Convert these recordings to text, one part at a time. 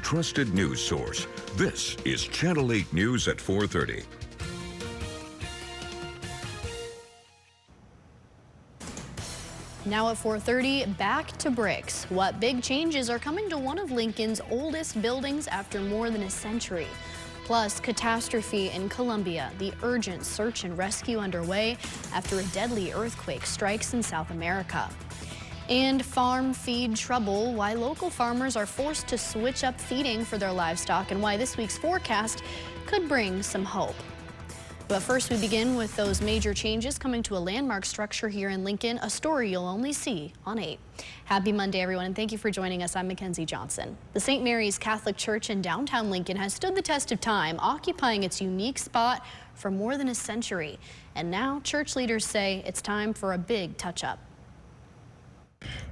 trusted news source. This is Channel 8 News at 4:30. Now at 4:30, back to bricks. What big changes are coming to one of Lincoln's oldest buildings after more than a century? Plus, catastrophe in Colombia, the urgent search and rescue underway after a deadly earthquake strikes in South America. And farm feed trouble, why local farmers are forced to switch up feeding for their livestock and why this week's forecast could bring some hope. But first, we begin with those major changes coming to a landmark structure here in Lincoln, a story you'll only see on 8. Happy Monday, everyone, and thank you for joining us. I'm Mackenzie Johnson. The St. Mary's Catholic Church in downtown Lincoln has stood the test of time, occupying its unique spot for more than a century. And now church leaders say it's time for a big touch-up.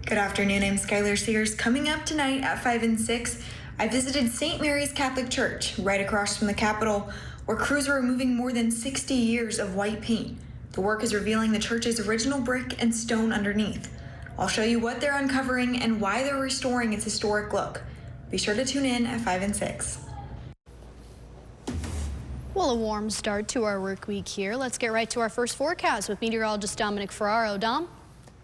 Good afternoon, I'm Skylar Sears. Coming up tonight at 5 and 6, I visited St. Mary's Catholic Church right across from the Capitol, where crews are removing more than 60 years of white paint. The work is revealing the church's original brick and stone underneath. I'll show you what they're uncovering and why they're restoring its historic look. Be sure to tune in at 5 and 6. Well, a warm start to our work week here. Let's get right to our first forecast with meteorologist Dominic Ferraro. Dom?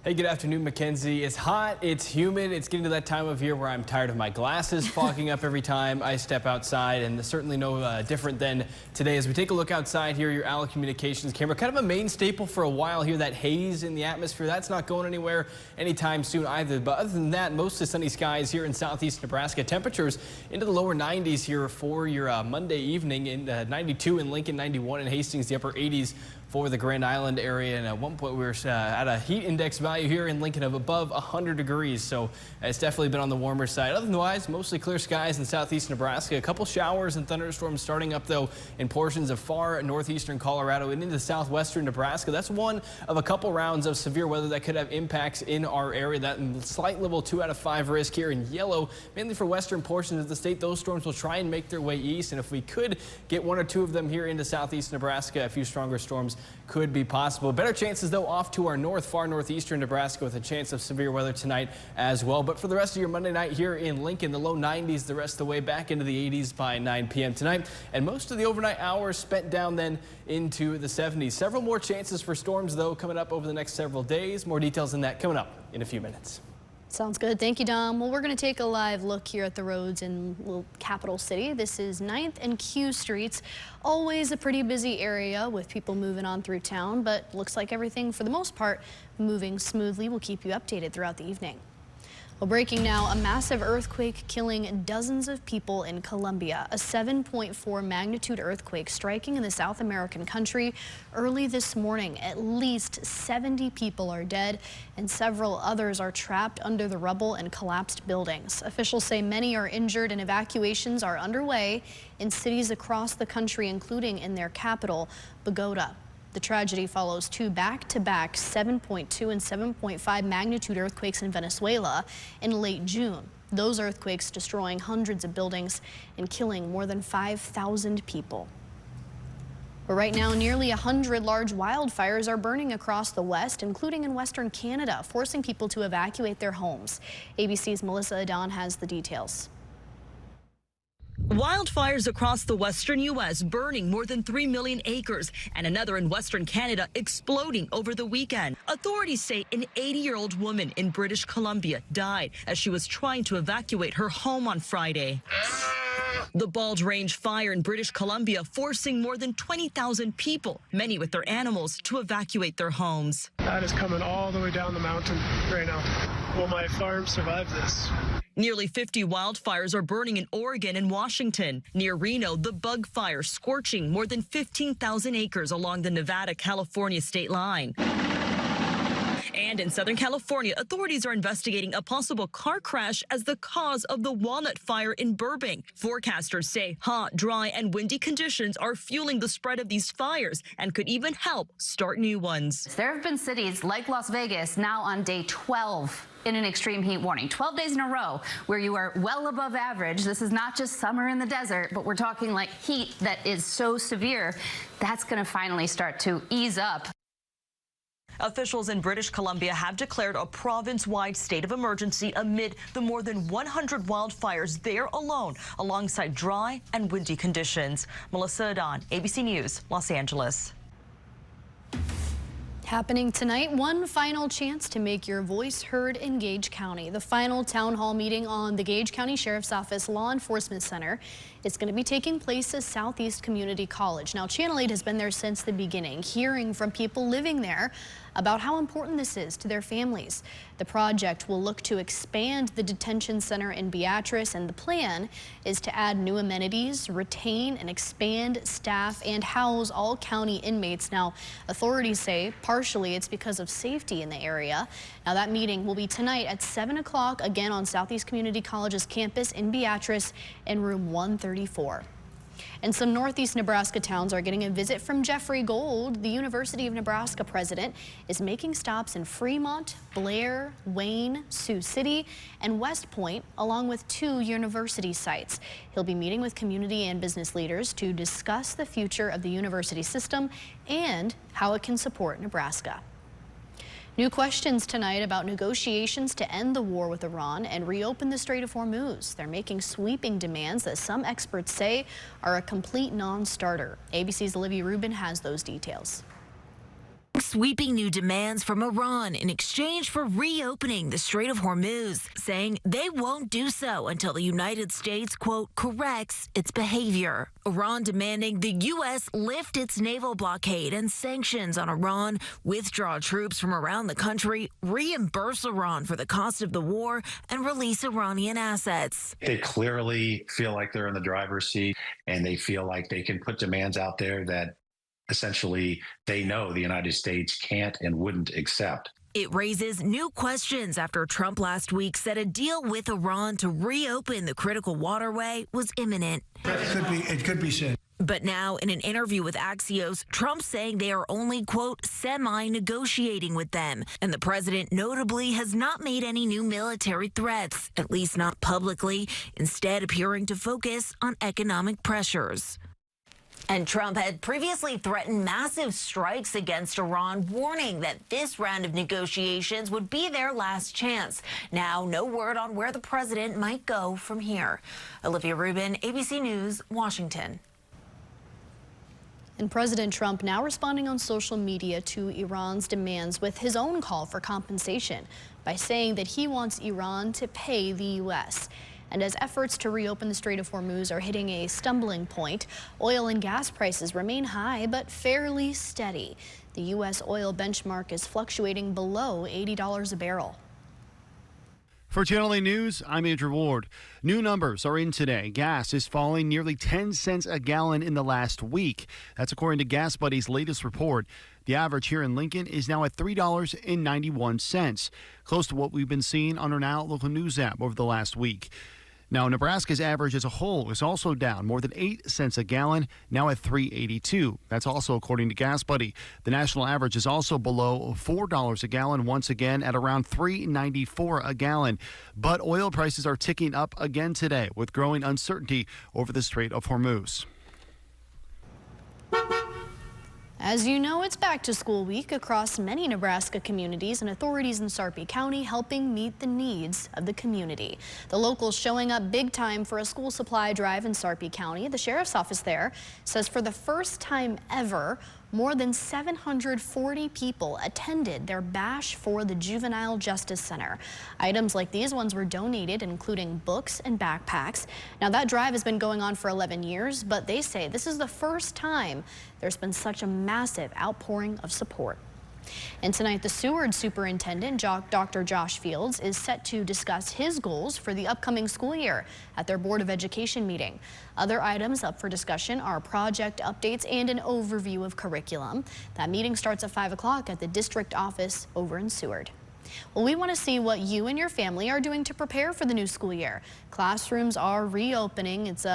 Hey, good afternoon, Mackenzie. It's hot, it's humid, it's getting to that time of year where I'm tired of my glasses fogging up every time I step outside, and certainly no different than today. As we take a look outside here, your ALA Communications camera, kind of a main staple for a while here, that haze in the atmosphere, that's not going anywhere anytime soon either. But other than that, mostly sunny skies here in southeast Nebraska. Temperatures into the lower 90s here for your Monday evening, in 92 in Lincoln, 91 in Hastings, the upper 80s for the Grand Island area, and at one point we were at a heat index value here in Lincoln of above 100 degrees, so it's definitely been on the warmer side. Otherwise, mostly clear skies in southeast Nebraska. A couple showers and thunderstorms starting up, though, in portions of far northeastern Colorado and into southwestern Nebraska. That's one of a couple rounds of severe weather that could have impacts in our area. That slight level 2 out of 5 risk here in yellow, mainly for western portions of the state. Those storms will try and make their way east, and if we could get one or two of them here into southeast Nebraska, a few stronger storms could be possible. Better chances, though, off to our north, far northeastern Nebraska, with a chance of severe weather tonight as well. But for the rest of your Monday night here in Lincoln, the low 90s the rest of the way, back into the 80s by 9 p.m. tonight. And most of the overnight hours spent down then into the 70s. Several more chances for storms, though, coming up over the next several days. More details on that coming up in a few minutes. Sounds good. Thank you, Dom. Well, we're going to take a live look here at the roads in Capital City. This is 9th and Q Streets. Always a pretty busy area with people moving on through town, but looks like everything, for the most part, moving smoothly. We'll keep you updated throughout the evening. Well, breaking now, a massive earthquake killing dozens of people in Colombia. A 7.4 magnitude earthquake striking in the South American country early this morning. At least 70 people are dead and several others are trapped under the rubble and collapsed buildings. Officials say many are injured and evacuations are underway in cities across the country, including in their capital, Bogota. The tragedy follows two back-to-back 7.2 and 7.5 magnitude earthquakes in Venezuela in late June. Those earthquakes destroying hundreds of buildings and killing more than 5,000 people. But right now, nearly 100 large wildfires are burning across the West, including in Western Canada, forcing people to evacuate their homes. ABC's Melissa Adon has the details. Wildfires across the western U.S. burning more than 3 million acres, and another in Western Canada exploding over the weekend. Authorities say an 80-year-old woman in British Columbia died as she was trying to evacuate her home on Friday. The Bald Range fire in British Columbia forcing more than 20,000 people, many with their animals, to evacuate their homes. That is coming all the way down the mountain right now. Will my farm survive this? Nearly 50 wildfires are burning in Oregon and Washington. Near Reno, the bug fire scorching more than 15,000 acres along the Nevada-California state line. And in Southern California, authorities are investigating a possible car crash as the cause of the walnut fire in Burbank. Forecasters say hot, dry, and windy conditions are fueling the spread of these fires and could even help start new ones. There have been cities like Las Vegas now on day 12 in an extreme heat warning. 12 days in a row where you are well above average. This is not just summer in the desert, but we're talking like heat that is so severe. That's going to finally start to ease up. Officials in British Columbia have declared a province-wide state of emergency amid the more than 100 wildfires there alone, alongside dry and windy conditions. Melissa Adon, ABC News, Los Angeles. Happening tonight, one final chance to make your voice heard in Gage County. The final town hall meeting on the Gage County Sheriff's Office Law Enforcement Center is going to be taking place at Southeast Community College. Now, Channel 8 has been there since the beginning, hearing from people living there about how important this is to their families. The project will look to expand the detention center in Beatrice, and the plan is to add new amenities, retain and expand staff, and house all county inmates. Now, authorities say partially it's because of safety in the area. Now, that meeting will be tonight at 7 o'clock, again on Southeast Community College's campus in Beatrice in room 134. And some northeast Nebraska towns are getting a visit from Jeffrey Gold. The University of Nebraska president is making stops in Fremont, Blair, Wayne, Sioux City, and West Point, along with 2 university sites. He'll be meeting with community and business leaders to discuss the future of the university system and how it can support Nebraska. New questions tonight about negotiations to end the war with Iran and reopen the Strait of Hormuz. They're making sweeping demands that some experts say are a complete non-starter. ABC's Olivia Rubin has those details. Sweeping new demands from Iran in exchange for reopening the Strait of Hormuz, saying they won't do so until the United States, quote, corrects its behavior. Iran demanding the U.S. lift its naval blockade and sanctions on Iran, withdraw troops from around the country, reimburse Iran for the cost of the war, and release Iranian assets. They clearly feel like they're in the driver's seat, and they feel like they can put demands out there that essentially they know the United States can't and wouldn't accept. It raises new questions after Trump last week said a deal with Iran to reopen the critical waterway was imminent. It could be said. But now, in an interview with Axios, Trump saying they are only, quote, semi-negotiating with them. And the president notably has not made any new military threats, at least not publicly, instead appearing to focus on economic pressures. And Trump had previously threatened massive strikes against Iran, warning that this round of negotiations would be their last chance. Now, no word on where the president might go from here. Olivia Rubin, ABC News, Washington. And President Trump now responding on social media to Iran's demands with his own call for compensation by saying that he wants Iran to pay the U.S. And as efforts to reopen the Strait of Hormuz are hitting a stumbling point, oil and gas prices remain high but fairly steady. The U.S. oil benchmark is fluctuating below $80 a barrel. For Channel 8 News, I'm Andrew Ward. New numbers are in today. Gas is falling nearly 10 cents a gallon in the last week. That's according to Gas Buddy's latest report. The average here in Lincoln is now at $3.91, close to what we've been seeing on our Now Local News app over the last week. Now, Nebraska's average as a whole is also down more than 8 cents a gallon, now at $3.82. That's also according to Gas Buddy. The national average is also below $4 a gallon, once again at around $3.94 a gallon. But oil prices are ticking up again today with growing uncertainty over the Strait of Hormuz. As you know, it's back to school week across many Nebraska communities, and authorities in Sarpy County helping meet the needs of the community. The locals showing up big time for a school supply drive in Sarpy County. The sheriff's office there says for the first time ever, more than 740 people attended their bash for the Juvenile Justice Center. Items like these ones were donated, including books and backpacks. Now, that drive has been going on for 11 years, but they say this is the first time there's been such a massive outpouring of support. And tonight, the Seward Superintendent, Dr. Josh Fields, is set to discuss his goals for the upcoming school year at their Board of Education meeting. Other items up for discussion are project updates and an overview of curriculum. That meeting starts at 5 o'clock at the district office over in Seward. Well, we want to see what you and your family are doing to prepare for the new school year. Classrooms are reopening. It's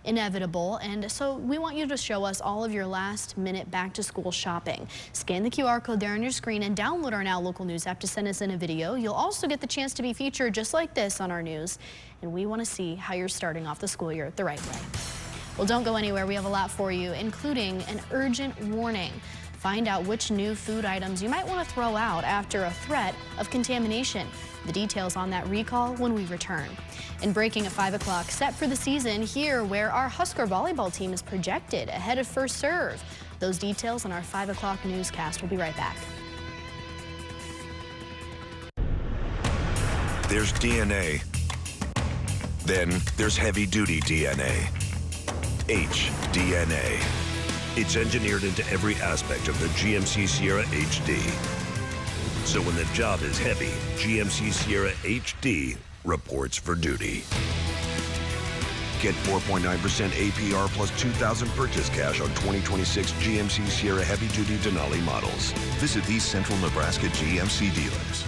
inevitable. And so we want you to show us all of your last-minute back-to-school shopping. Scan the QR code there on your screen and download our Now Local News app to send us in a video. You'll also get the chance to be featured just like this on our news. And we want to see how you're starting off the school year the right way. Well, don't go anywhere. We have a lot for you, including an urgent warning. Find out which new food items you might want to throw out after a threat of contamination. The details on that recall when we return. In breaking at 5 o'clock, set for the season, here where our Husker volleyball team is projected ahead of first serve. Those details on our 5 o'clock newscast. We'll be right back. There's DNA. Then there's heavy-duty DNA. HDNA. It's engineered into every aspect of the GMC Sierra HD. So when the job is heavy, GMC Sierra HD reports for duty. Get 4.9% APR plus $2,000 purchase cash on 2026 GMC Sierra heavy-duty Denali models. Visit these Central Nebraska GMC dealers.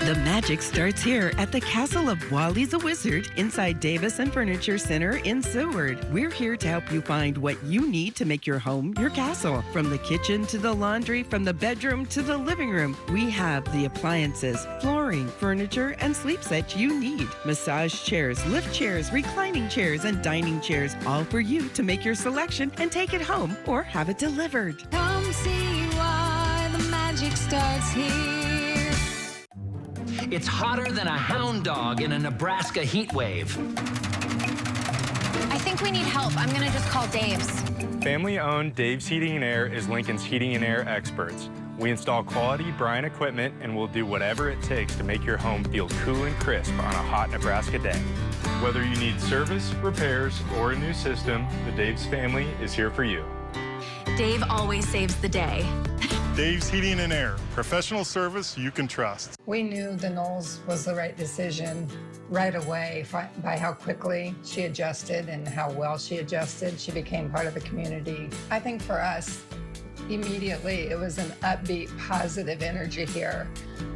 The magic starts here at the Castle of Wally's a Wizard inside Davis and Furniture Center in Seward. We're here to help you find what you need to make your home your castle. From the kitchen to the laundry, from the bedroom to the living room, we have the appliances, flooring, furniture, and sleep sets you need. Massage chairs, lift chairs, reclining chairs, and dining chairs, all for you to make your selection and take it home or have it delivered. Come see why the magic starts here. It's hotter than a hound dog in a Nebraska heat wave. I think we need help. I'm gonna just call Dave's. Family-owned Dave's Heating and Air is Lincoln's heating and air experts. We install quality brine equipment and will do whatever it takes to make your home feel cool and crisp on a hot Nebraska day. Whether you need service, repairs, or a new system, the Dave's family is here for you. Dave always saves the day. Dave's Heating and Air, professional service you can trust. We knew the Knowles was the right decision right away by how quickly she adjusted and how well she adjusted. She became part of the community. I think for us, immediately it was an upbeat, positive energy here.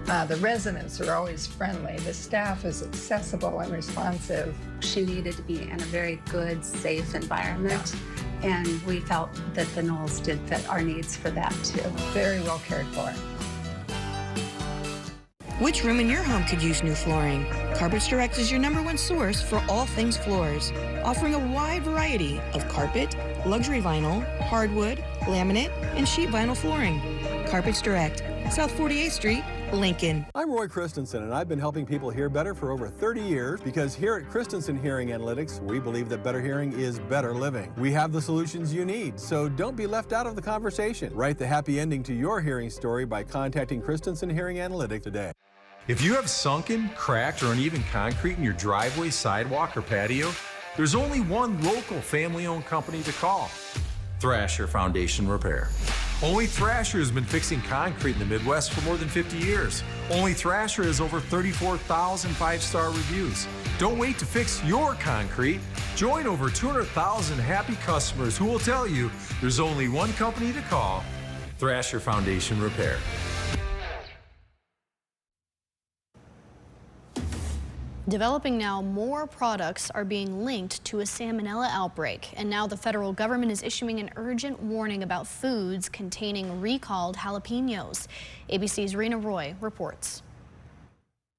The residents are always friendly. The staff is accessible and responsive. She needed to be in a very good, safe environment. And we felt that the Knowles did fit our needs for that too. Very well cared for. Which room in your home could use new flooring? Carpets Direct is your #1 source for all things floors, offering a wide variety of carpet, luxury vinyl, hardwood, laminate, and sheet vinyl flooring. Carpets Direct, South 48th Street, Lincoln. I'm Roy Christensen, and I've been helping people hear better for over 30 years because here at Christensen Hearing Analytics, we believe that better hearing is better living. We have the solutions you need, so don't be left out of the conversation. Write the happy ending to your hearing story by contacting Christensen Hearing Analytics today. If you have sunken, cracked, or uneven concrete in your driveway, sidewalk, or patio, there's only one local family-owned company to call: Thrasher Foundation Repair. Only Thrasher has been fixing concrete in the Midwest for more than 50 years. Only Thrasher has over 34,000 five-star reviews. Don't wait to fix your concrete. Join over 200,000 happy customers who will tell you there's only one company to call: Thrasher Foundation Repair. Developing now, more products are being linked to a salmonella outbreak, and now the federal government is issuing an urgent warning about foods containing recalled jalapenos. ABC's Rena Roy reports.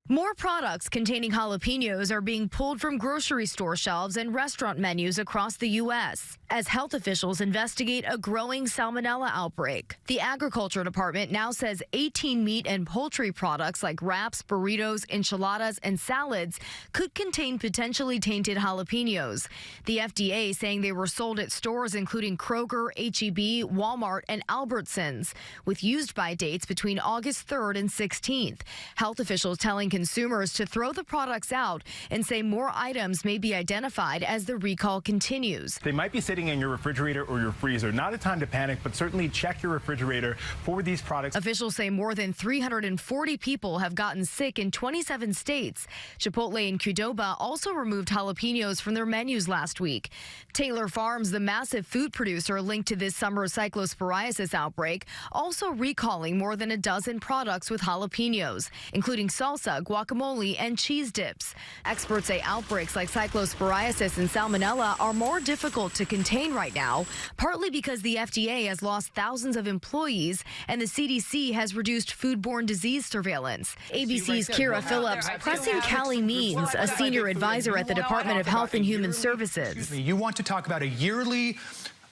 More products containing jalapenos are being pulled from grocery store shelves and restaurant menus across the U.S. as health officials investigate a growing salmonella outbreak. The Agriculture Department now says 18 meat and poultry products like wraps, burritos, enchiladas, and salads could contain potentially tainted jalapenos. The FDA saying they were sold at stores including Kroger, H-E-B, Walmart, and Albertsons, with used-by dates between August 3rd and 16th. Health officials telling consumers to throw the products out and say more items may be identified as the recall continues. They might be sitting in your refrigerator or your freezer. Not a time to panic, but certainly check your refrigerator for these products. Officials say more than 340 people have gotten sick in 27 states. Chipotle in Qdoba also removed jalapenos from their menus last week. Taylor Farms, the massive food producer linked to this summer's cyclosporiasis outbreak, also recalling more than a dozen products with jalapenos, including salsa, guacamole, and cheese dips. Experts say outbreaks like cyclosporiasis and salmonella are more difficult to contain right now, partly because the FDA has lost thousands of employees and the CDC has reduced foodborne disease surveillance. ABC's Kira Phillips pressing Callie Means, a senior advisor at the Department of Health and Human Services. You want to talk about a yearly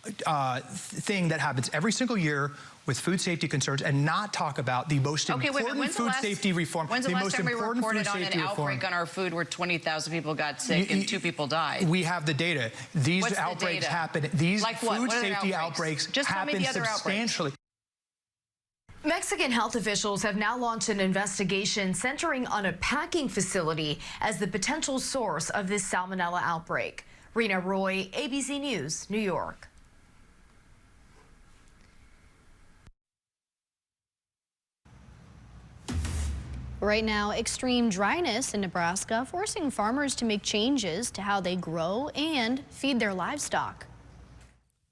thing that happens every single year with food safety concerns and not talk about the most important food safety reform. When's the last time we reported on an outbreak on our food where 20,000 people got sick and 2 people died? We have the data. These outbreaks happen. These food safety outbreaks happen substantially. Mexican health officials have now launched an investigation centering on a packing facility as the potential source of this salmonella outbreak. Rena Roy, ABC News, New York. Right now, extreme dryness in Nebraska forcing farmers to make changes to how they grow and feed their livestock.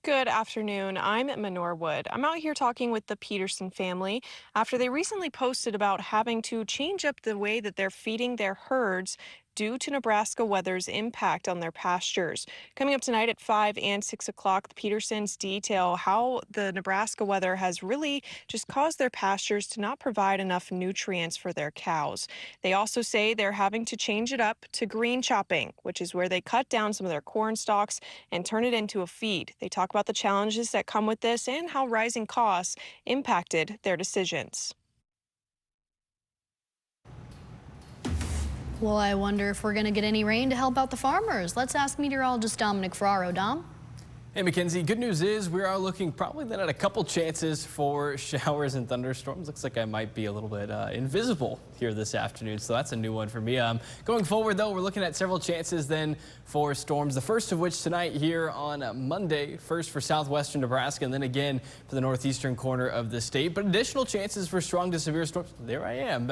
Good afternoon. I'm Manor Wood. I'm out here talking with the Peterson family after they recently posted about having to change up the way that they're feeding their herds due to Nebraska weather's impact on their pastures. Coming up tonight at 5 and 6 o'clock, the Petersons detail how the Nebraska weather has really just caused their pastures to not provide enough nutrients for their cows. They also say they're having to change it up to green chopping, which is where they cut down some of their corn stalks and turn it into a feed. They talk about the challenges that come with this and how rising costs impacted their decisions. Well, I wonder if we're going to get any rain to help out the farmers. Let's ask meteorologist Dominic Ferraro. Dom? Hey, Mackenzie, good news is we are looking probably then at a couple chances for showers and thunderstorms. Looks like I might be a little bit invisible here this afternoon, so that's a new one for me. Going forward, though, we're looking at several chances then for storms, the first of which tonight here on Monday, first for southwestern Nebraska and then again for the northeastern corner of the state. But additional chances for strong to severe storms, there I am,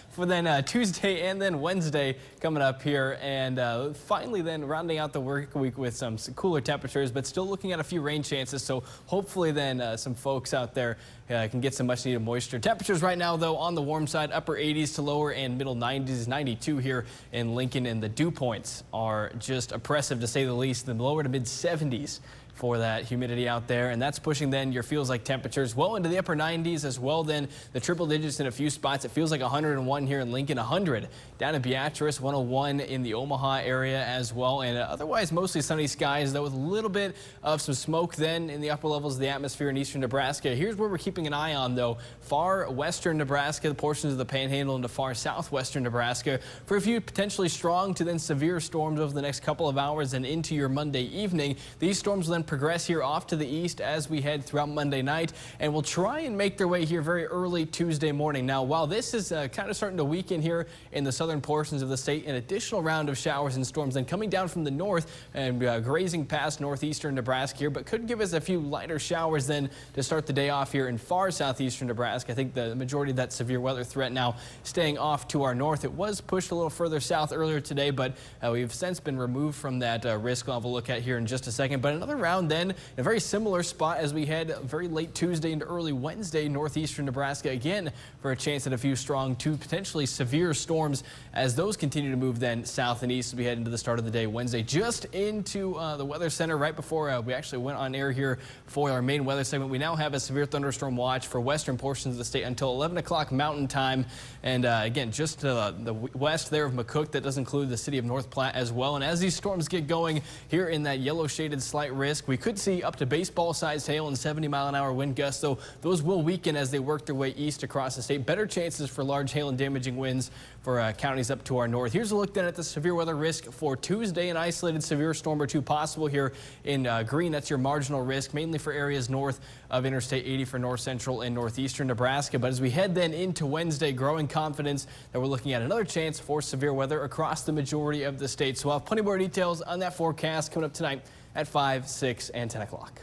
for then Tuesday and then Wednesday coming up here. And finally then rounding out the work week with some cooler temperatures, but still looking at a few rain chances, so hopefully then some folks out there can get some much needed moisture. Temperatures right now, though, on the warm side, upper 80s to lower and middle 90s, 92 here in Lincoln, and the dew points are just oppressive to say the least. The lower to mid 70s for that humidity out there, and that's pushing then your feels like temperatures well into the upper 90s as well. Then the triple digits in a few spots. It feels like 101 here in Lincoln, 100 down in Beatrice, 101 in the Omaha area as well, and otherwise mostly sunny skies, though with a little bit of some smoke then in the upper levels of the atmosphere in eastern Nebraska. Here's where we're keeping an eye on, though, far western Nebraska, the portions of the Panhandle into far southwestern Nebraska for a few potentially strong to then severe storms over the next couple of hours and into your Monday evening. These storms will then progress here off to the east as we head throughout Monday night and will try and make their way here very early Tuesday morning. Now, while this is kind of starting to weaken here in the southern portions of the state, an additional round of showers and storms then coming down from the north and grazing past northeastern Nebraska here, but could give us a few lighter showers then to start the day off here in far southeastern Nebraska. I think the majority of that severe weather threat now staying off to our north. It was pushed a little further south earlier today, but we've since been removed from that risk level. We'll look at here in just a second. But another round then, a very similar spot as we head very late Tuesday into early Wednesday, northeastern Nebraska again for a chance at a few strong to potentially severe storms as those continue to move then south and east as we head into the start of the day Wednesday. Just into the weather center right before we actually went on air here for our main weather segment. We now have a severe thunderstorm watch for western portions of the state until 11 o'clock Mountain Time. And again, just to the west there of McCook, that does include the city of North Platte as well. And as these storms get going here in that yellow shaded slight risk, we could see up to baseball-sized hail and 70-mile-an-hour wind gusts, though those will weaken as they work their way east across the state. Better chances for large hail and damaging winds for counties up to our north. Here's a look then at the severe weather risk for Tuesday. An isolated severe storm or two possible here in green. That's your marginal risk, mainly for areas north of Interstate 80 for north central and northeastern Nebraska. But as we head then into Wednesday, growing confidence that we're looking at another chance for severe weather across the majority of the state. So we'll have plenty more details on that forecast coming up tonight at 5, 6, and 10 o'clock.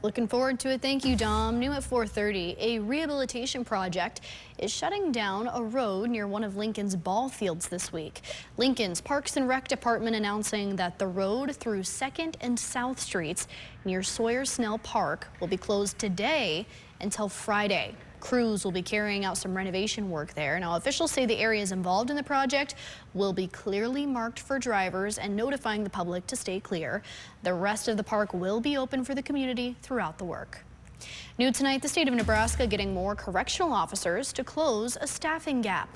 Looking forward to it. Thank you, Dom. New at 4:30, a rehabilitation project is shutting down a road near one of Lincoln's ball fields this week. Lincoln's Parks and Rec Department announcing that the road through 2nd and South Streets near Sawyer Snell Park will be closed today until Friday. Crews will be carrying out some renovation work there. Now, officials say the areas involved in the project will be clearly marked for drivers and notifying the public to stay clear. The rest of the park will be open for the community throughout the work. New tonight, the state of Nebraska getting more correctional officers to close a staffing gap.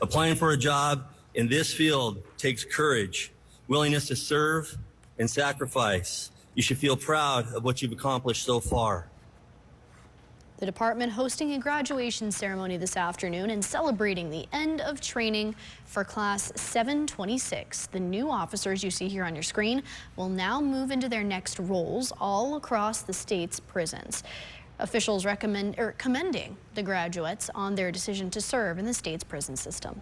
Applying for a job in this field takes courage, willingness to serve and sacrifice. You should feel proud of what you've accomplished so far. The department hosting a graduation ceremony this afternoon and celebrating the end of training for Class 726. The new officers you see here on your screen will now move into their next roles all across the state's prisons. Officials commending the graduates on their decision to serve in the state's prison system.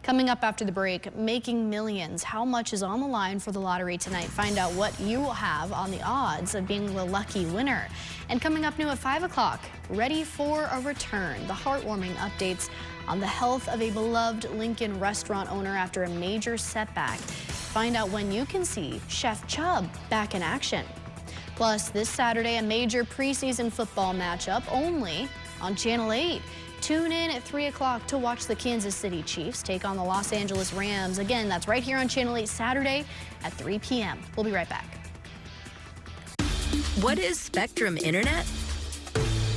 Coming up after the break, making millions. How much is on the line for the lottery tonight? Find out what you will have on the odds of being the lucky winner. And coming up new at 5 o'clock, ready for a return. The heartwarming updates on the health of a beloved Lincoln restaurant owner after a major setback. Find out when you can see Chef Chubb back in action. Plus, this Saturday, a major preseason football matchup only on Channel 8. Tune in at 3 o'clock to watch the Kansas City Chiefs take on the Los Angeles Rams. Again, that's right here on Channel 8 Saturday at 3 p.m. We'll be right back. What is Spectrum Internet?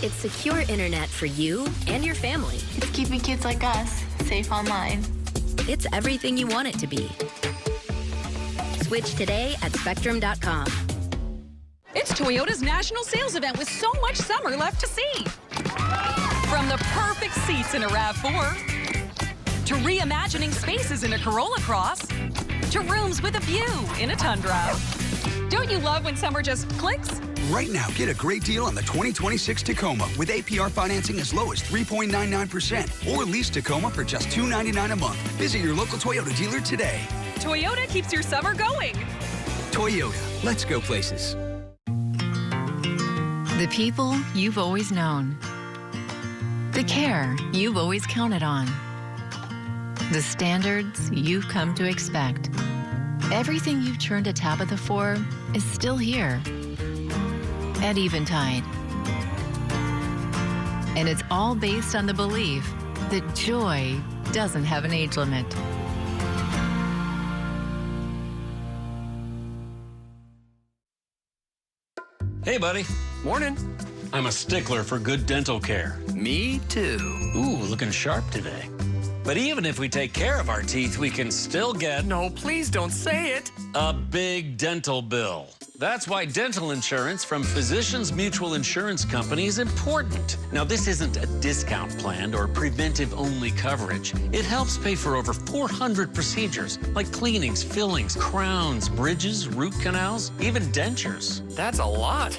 It's secure internet for you and your family. It's keeping kids like us safe online. It's everything you want it to be. Switch today at Spectrum.com. It's Toyota's national sales event with so much summer left to see. From the perfect seats in a RAV4, to reimagining spaces in a Corolla Cross, to rooms with a view in a Tundra. Don't you love when summer just clicks? Right now, get a great deal on the 2026 Tacoma with APR financing as low as 3.99% or lease Tacoma for just $299 a month. Visit your local Toyota dealer today. Toyota keeps your summer going. Toyota, let's go places. The people you've always known. The care you've always counted on. The standards you've come to expect. Everything you've turned to Tabitha for is still here at Eventide. And it's all based on the belief that joy doesn't have an age limit. Hey, buddy. Morning. I'm a stickler for good dental care. Me too. Ooh, looking sharp today. But even if we take care of our teeth, we can still get... No, please don't say it. A big dental bill. That's why dental insurance from Physicians Mutual Insurance Company is important. Now, this isn't a discount plan or preventive-only coverage. It helps pay for over 400 procedures, like cleanings, fillings, crowns, bridges, root canals, even dentures. That's a lot.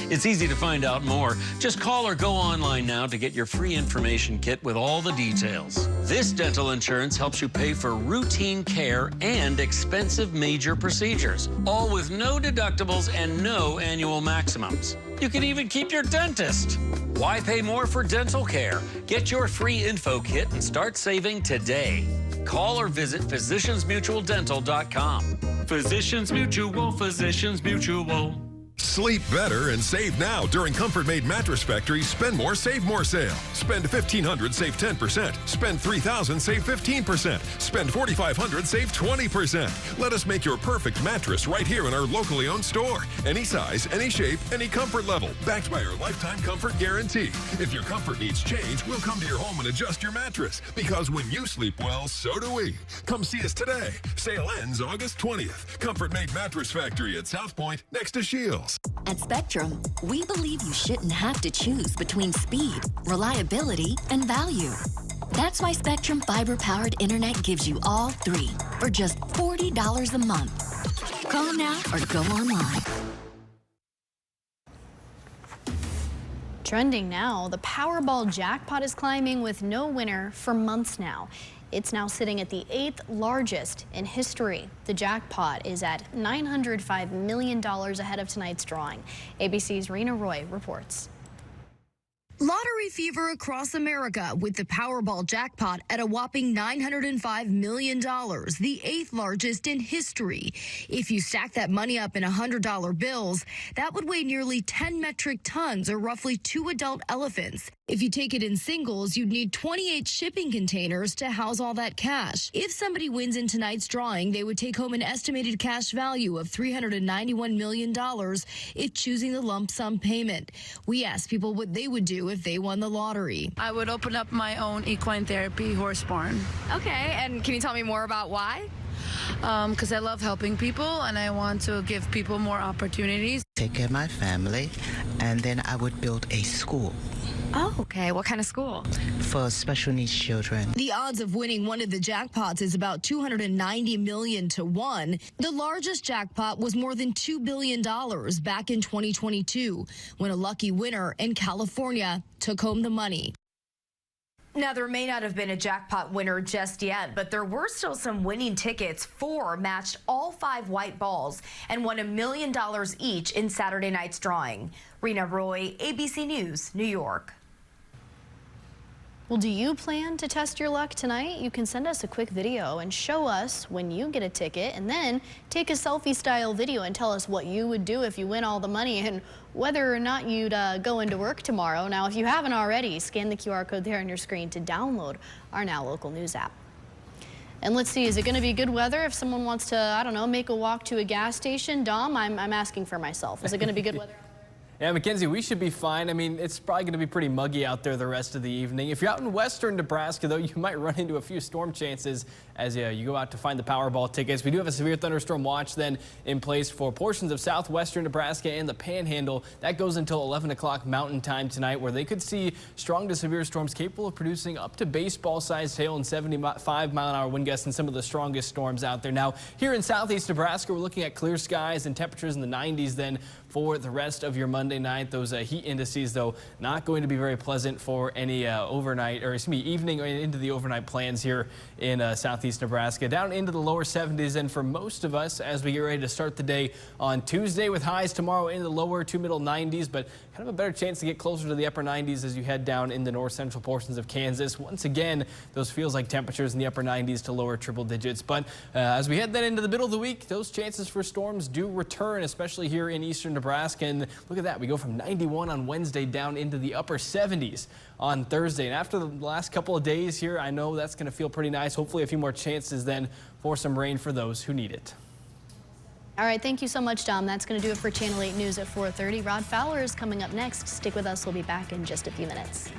It's easy to find out more. Just call or go online now to get your free information kit with all the details. This dental insurance helps you pay for routine care and expensive major procedures, all with no deductibles and no annual maximums. You can even keep your dentist. Why pay more for dental care? Get your free info kit and start saving today. Call or visit physiciansmutualdental.com. Physicians Mutual, Physicians Mutual. Sleep better and save now during Comfort Made Mattress Factory's Spend More, Save More sale. Spend $1,500, save 10%. Spend $3,000, save 15%. Spend $4,500, save 20%. Let us make your perfect mattress right here in our locally owned store. Any size, any shape, any comfort level. Backed by our lifetime comfort guarantee. If your comfort needs change, we'll come to your home and adjust your mattress. Because when you sleep well, so do we. Come see us today. Sale ends August 20th. Comfort Made Mattress Factory at South Point, next to Shields. At Spectrum, we believe you shouldn't have to choose between speed, reliability, and value. That's why Spectrum fiber-powered internet gives you all three for just $40 a month. Call now or go online. Trending now, the Powerball jackpot is climbing with no winner for months now. It's now sitting at the 8th largest in history. The jackpot is at $905 million ahead of tonight's drawing. ABC's Rena Roy reports. Lottery fever across America with the Powerball jackpot at a whopping $905 million, the 8th largest in history. If you stack that money up in $100 bills, that would weigh nearly 10 metric tons or roughly 2 adult elephants. If you take it in singles, you'd need 28 shipping containers to house all that cash. If somebody wins in tonight's drawing, they would take home an estimated cash value of $391 million if choosing the lump sum payment. We asked people what they would do if they won the lottery. I would open up my own equine therapy horse barn. Okay, and can you tell me more about why? because I love helping people and I want to give people more opportunities. Take care of my family, and then I would build a school. Oh, okay. What kind of school? For special needs children. The odds of winning one of the jackpots is about 290 million to 1. The largest jackpot was more than $2 billion back in 2022 when a lucky winner in California took home the money. Now, there may not have been a jackpot winner just yet, but there were still some winning tickets. 4 matched all 5 white balls and won $1 million each in Saturday night's drawing. Rena Roy, ABC News, New York. Well, do you plan to test your luck tonight? You can send us a quick video and show us when you get a ticket, and then take a selfie-style video and tell us what you would do if you win all the money and whether or not you'd go into work tomorrow. Now, if you haven't already, scan the QR code there on your screen to download our Now Local News app. And let's see, is it going to be good weather if someone wants to, I don't know, make a walk to a gas station? Dom, I'm asking for myself. Is it going to be good weather? Yeah, Mackenzie, we should be fine. I mean, it's probably going to be pretty muggy out there the rest of the evening. If you're out in western Nebraska, though, you might run into a few storm chances as you go out to find the Powerball tickets. We do have a severe thunderstorm watch then in place for portions of southwestern Nebraska and the Panhandle. That goes until 11 o'clock Mountain Time tonight, where they could see strong to severe storms capable of producing up to baseball-sized hail and 75-mile-an-hour wind gusts and some of the strongest storms out there. Now, here in southeast Nebraska, we're looking at clear skies and temperatures in the 90s then for the rest of your Monday night. Those heat indices, though, not going to be very pleasant for any evening or into the overnight plans here in southeast Nebraska. Down into the lower 70s, and for most of us as we get ready to start the day on Tuesday, with highs tomorrow in the lower to middle 90s, but kind of a better chance to get closer to the upper 90s as you head down in the north central portions of Kansas. Once again, those feels like temperatures in the upper 90s to lower triple digits. But as we head then into the middle of the week, those chances for storms do return, especially here in eastern Nebraska. And look at that, we go from 91 on Wednesday down into the upper 70s on Thursday. And after the last couple of days here, I know that's going to feel pretty nice. Hopefully a few more chances then for some rain for those who need it. All right, thank you so much, Dom. That's going to do it for Channel 8 News at 4:30. Rod Fowler is coming up next. Stick with us. We'll be back in just a few minutes.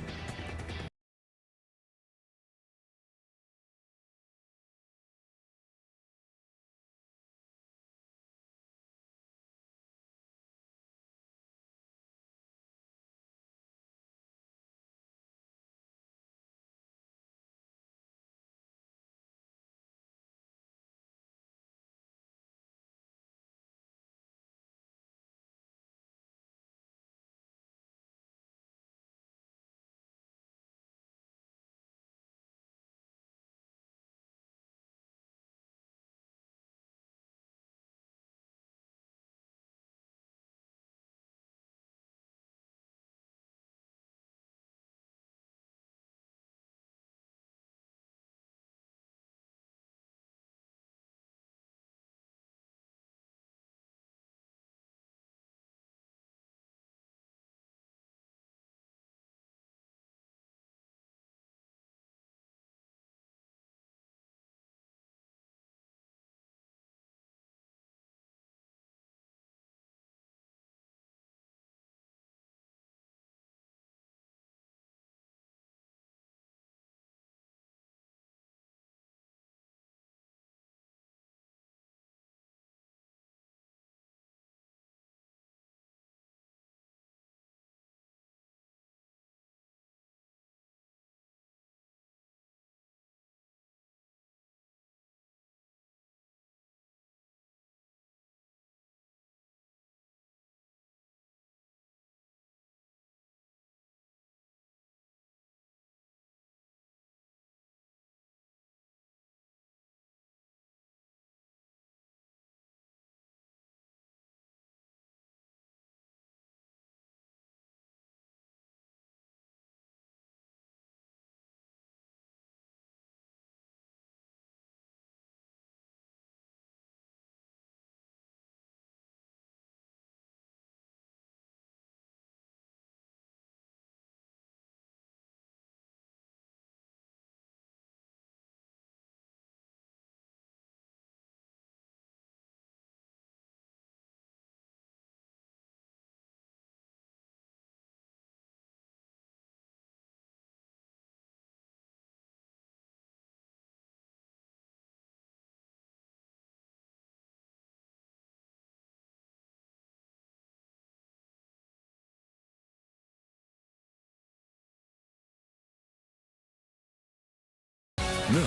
Now,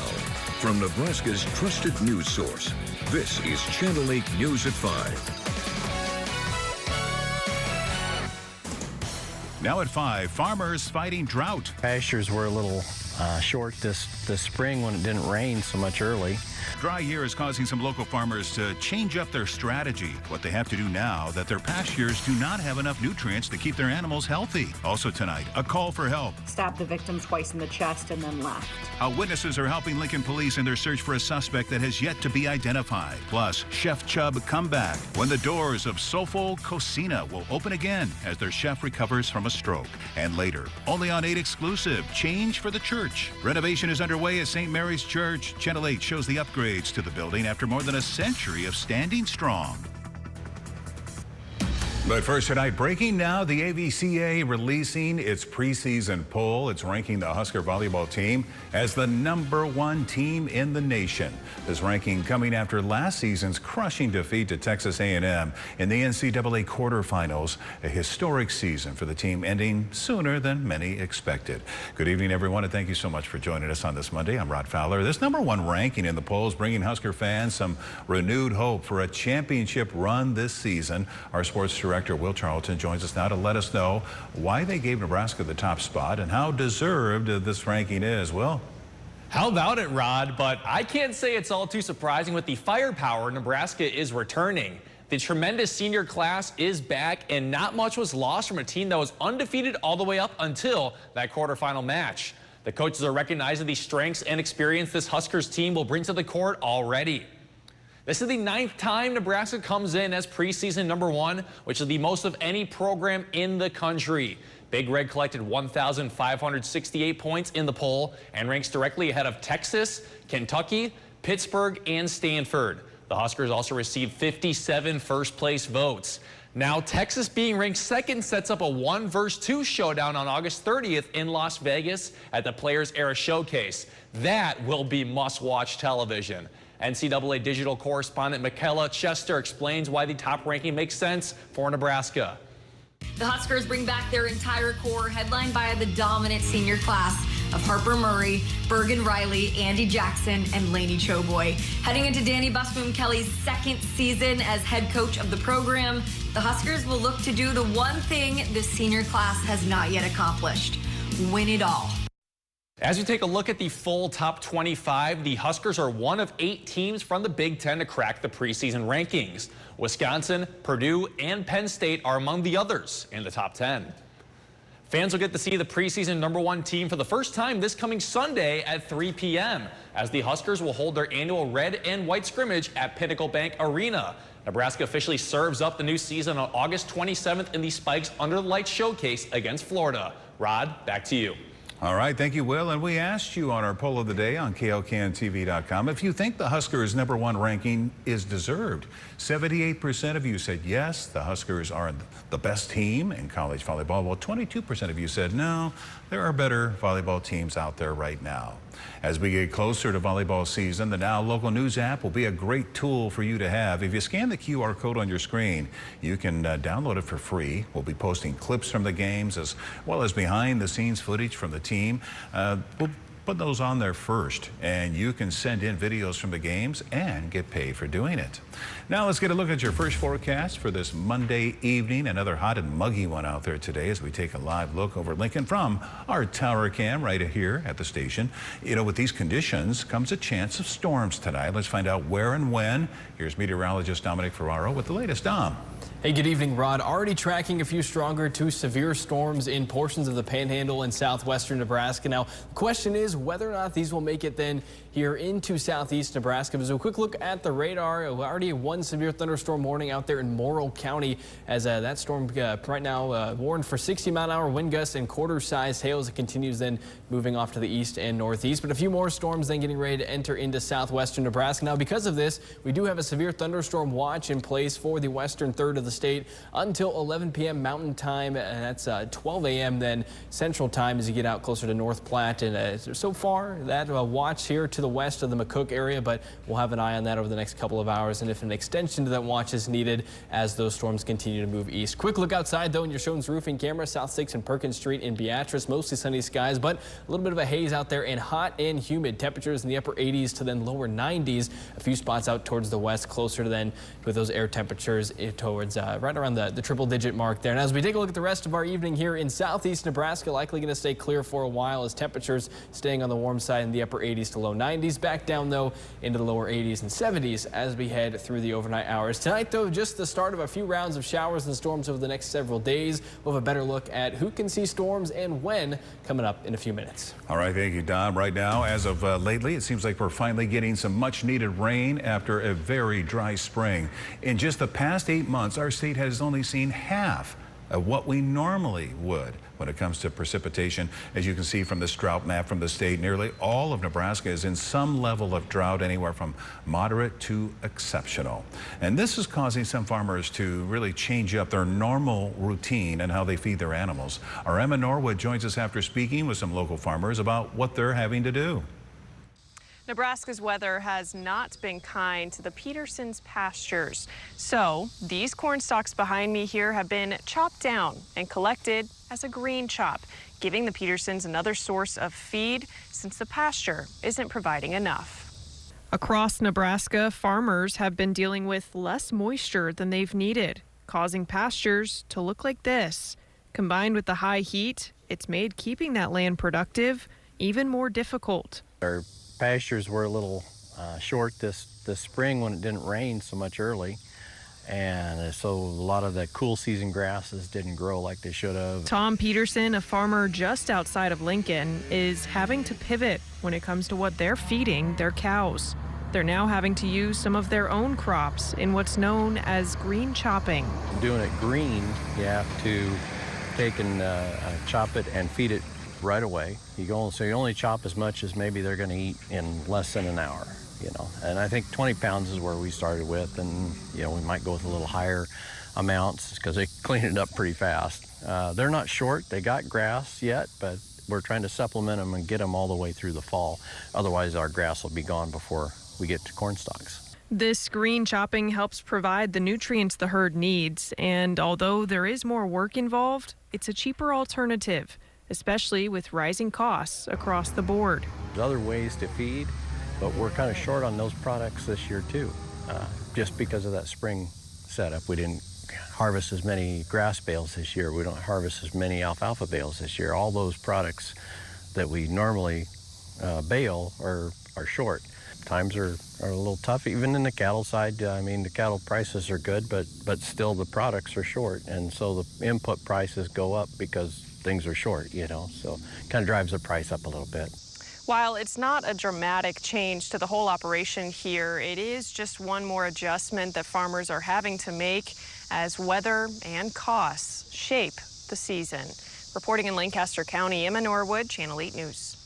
from Nebraska's trusted news source, this is Channel 8 News at 5. Now at 5, farmers fighting drought. Pastures were a little short this spring when it didn't rain so much early. Dry year is causing some local farmers to change up their strategy. What they have to do now that their pastures do not have enough nutrients to keep their animals healthy. Also tonight, a call for help. Stabbed the victim twice in the chest and then left. How witnesses are helping Lincoln police in their search for a suspect that has yet to be identified. Plus, Chef Chubb comeback when the doors of Sofol Cocina will open again as their chef recovers from a stroke. And later, only on 8 exclusive, change for the church. Renovation is underway at St. Mary's Church. Channel 8 shows the upgrades to the building after more than a century of standing strong. But first tonight, breaking now, the AVCA releasing its preseason poll. It's ranking the Husker volleyball team as the #1 team in the nation. This ranking coming after last season's crushing defeat to Texas A&M in the NCAA quarterfinals, a historic season for the team ending sooner than many expected. Good evening, everyone, and thank you so much for joining us on this Monday. I'm Rod Fowler. This #1 ranking in the polls bringing Husker fans some renewed hope for a championship run this season. Our sports director Will Charlton joins us now to let us know why they gave Nebraska the top spot and how deserved this ranking is. Will? How about it, Rod? But I can't say it's all too surprising with the firepower Nebraska is returning. The tremendous senior class is back, and not much was lost from a team that was undefeated all the way up until that quarterfinal match. The coaches are recognizing the strengths and experience this Huskers team will bring to the court already. This is the 9th time Nebraska comes in as preseason #1, which is the most of any program in the country. Big Red collected 1,568 points in the poll and ranks directly ahead of Texas, Kentucky, Pittsburgh, and Stanford. The Huskers also received 57 first-place votes. Now, Texas being ranked 2nd sets up a 1 versus 2 showdown on August 30th in Las Vegas at the Players Era Showcase. That will be must-watch television. NCAA digital correspondent Michaela Chester explains why the top ranking makes sense for Nebraska. The Huskers bring back their entire core, headlined by the dominant senior class of Harper Murray, Bergen Riley, Andy Jackson, and Lainey Choboy. Heading into Danny Busboom Kelly's 2nd season as head coach of the program, the Huskers will look to do the one thing the senior class has not yet accomplished: win it all. As you take a look at the full top 25, the Huskers are one of 8 teams from the Big Ten to crack the preseason rankings. Wisconsin, Purdue, and Penn State are among the others in the top 10. Fans will get to see the preseason #1 team for the first time this coming Sunday at 3 p.m. as the Huskers will hold their annual red and white scrimmage at Pinnacle Bank Arena. Nebraska officially serves up the new season on August 27th in the Spikes Under the Lights showcase against Florida. Rod, back to you. All right, thank you, Will. And we asked you on our poll of the day on KLKNTV.com if you think the Huskers #1 ranking is deserved. 78% of you said yes, the Huskers are the best team in college volleyball, while 22% of you said no, there are better volleyball teams out there right now. As we get closer to volleyball season, the Now Local News app will be a great tool for you to have. If you scan the QR code on your screen, you can download it for free. We'll be posting clips from the games as well as behind-the-scenes footage from the team. We'll put those on there first, and you can send in videos from the games and get paid for doing it. Now let's get a look at your first forecast for this Monday evening. Another hot and muggy one out there today as we take a live look over Lincoln from our tower cam right here at the station. You know, with these conditions comes a chance of storms tonight. Let's find out where and when. Here's meteorologist Dominic Ferraro with the latest. Dom. Hey, good evening, Rod. Already tracking a few stronger to severe storms in portions of the Panhandle and southwestern Nebraska. Now, the question is whether or not these will make it then here into southeast Nebraska. As a quick look at the radar, already one severe thunderstorm warning out there in Morrill County as that storm right now warned for 60-mile-an-hour wind gusts and quarter-sized hail as it continues then moving off to the east and northeast. But a few more storms then getting ready to enter into southwestern Nebraska. Now, because of this, we do have a severe thunderstorm watch in place for the western third of the state until 11 p.m. Mountain Time, and that's 12 a.m. then Central Time as you get out closer to North Platte. And so far, that watch here to to the west of the McCook area, but we'll have an eye on that over the next couple of hours and if an extension to that watch is needed as those storms continue to move east. Quick look outside though in your Shones roofing camera, South 6th and Perkins Street in Beatrice, mostly sunny skies, but a little bit of a haze out there and hot and humid. Temperatures in the upper 80s to then lower 90s. A few spots out towards the west, closer to then with those air temperatures towards right around the triple-digit mark there. And as we take a look at the rest of our evening here in southeast Nebraska, likely going to stay clear for a while as temperatures staying on the warm side in the upper 80s to low 90s. Back down though into the lower 80s and 70s as we head through the overnight hours. Tonight though, just the start of a few rounds of showers and storms over the next several days. We'll have a better look at who can see storms and when coming up in a few minutes. All right, thank you, Don. Right now, as of lately, it seems like we're finally getting some much needed rain after a very dry spring. In just the past 8 months, our state has only seen half of what we normally would when it comes to precipitation. As you can see from this drought map from the state, nearly all of Nebraska is in some level of drought, anywhere from moderate to exceptional. And this is causing some farmers to really change up their normal routine and how they feed their animals. Our Emma Norwood joins us after speaking with some local farmers about what they're having to do. Nebraska's weather has not been kind to the Petersons' pastures. So these corn stalks behind me here have been chopped down and collected as a green chop, giving the Petersons another source of feed since the pasture isn't providing enough. Across Nebraska, farmers have been dealing with less moisture than they've needed, causing pastures to look like this. Combined with the high heat, it's made keeping that land productive even more difficult. Our pastures were a little short this spring when it didn't rain so much early, and so a lot of the cool season grasses didn't grow like they should have. Tom Peterson, a farmer just outside of Lincoln, is having to pivot when it comes to what they're feeding their cows. They're now having to use some of their own crops in what's known as green chopping. Doing it green, you have to take and chop it and feed it right away. So you only chop as much as maybe they're going to eat in less than an hour, And I think 20 pounds is where we started with, and we might go with a little higher amounts because they clean it up pretty fast. They're not short. They got grass yet, but we're trying to supplement them and get them all the way through the fall. Otherwise, our grass will be gone before we get to corn stalks. This green chopping helps provide the nutrients the herd needs, and although there is more work involved, it's a cheaper alternative, especially with rising costs across the board. There's other ways to feed, but we're kind of short on those products this year too, just because of that spring setup. We didn't harvest as many grass bales this year. We don't harvest as many alfalfa bales this year. All those products that we normally bale are short. Times are a little tough, even in the cattle side. I mean, the cattle prices are good, but still the products are short, and so the input prices go up because things are short, so kind of drives the price up a little bit. While it's not a dramatic change to the whole operation here, it is just one more adjustment that farmers are having to make as weather and costs shape the season. Reporting in Lancaster County, Emma Norwood, Channel 8 News.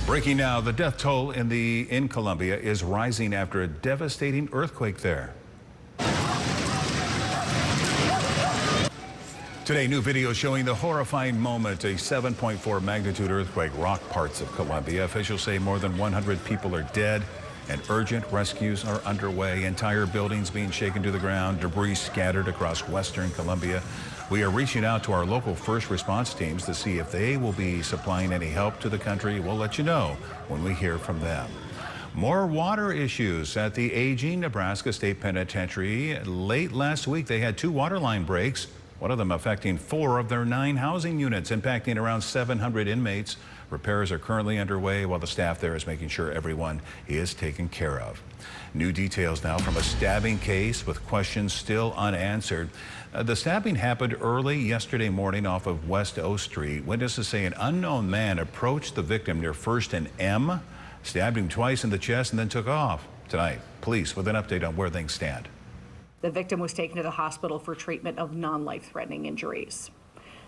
Breaking now, the death toll in Colombia is rising after a devastating earthquake there. Today, new video showing the horrifying moment a 7.4 magnitude earthquake rocked parts of Colombia. Officials say more than 100 people are dead and urgent rescues are underway. Entire buildings being shaken to the ground, debris scattered across western Colombia. We are reaching out to our local first response teams to see if they will be supplying any help to the country. We'll let you know when we hear from them. More water issues at the aging Nebraska State Penitentiary. Late last week, they had 2 water line breaks, one of them affecting 4 of their 9 housing units, impacting around 700 inmates. Repairs are currently underway while the staff there is making sure everyone is taken care of. New details now from a stabbing case with questions still unanswered. The stabbing happened early yesterday morning off of West O Street. Witnesses say an unknown man approached the victim near First and M, stabbed him twice in the chest, and then took off. Tonight, police with an update on where things stand. The victim was taken to the hospital for treatment of non-life-threatening injuries.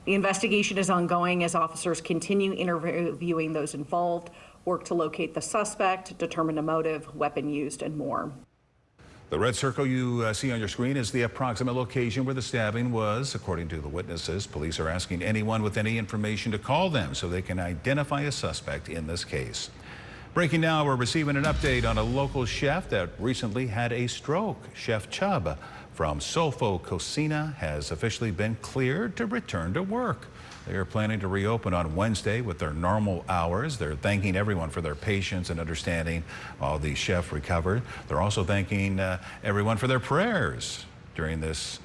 The investigation is ongoing as officers continue interviewing those involved, work to locate the suspect, determine a motive, weapon used, and more. The red circle you see on your screen is the approximate location where the stabbing was. According to the witnesses, police are asking anyone with any information to call them so they can identify a suspect in this case. Breaking now, we're receiving an update on a local chef that recently had a stroke. Chef Chubb from Solfo Cocina has officially been cleared to return to work. They are planning to reopen on Wednesday with their normal hours. They're thanking everyone for their patience and understanding while the chef recovered. They're also thanking everyone for their prayers during this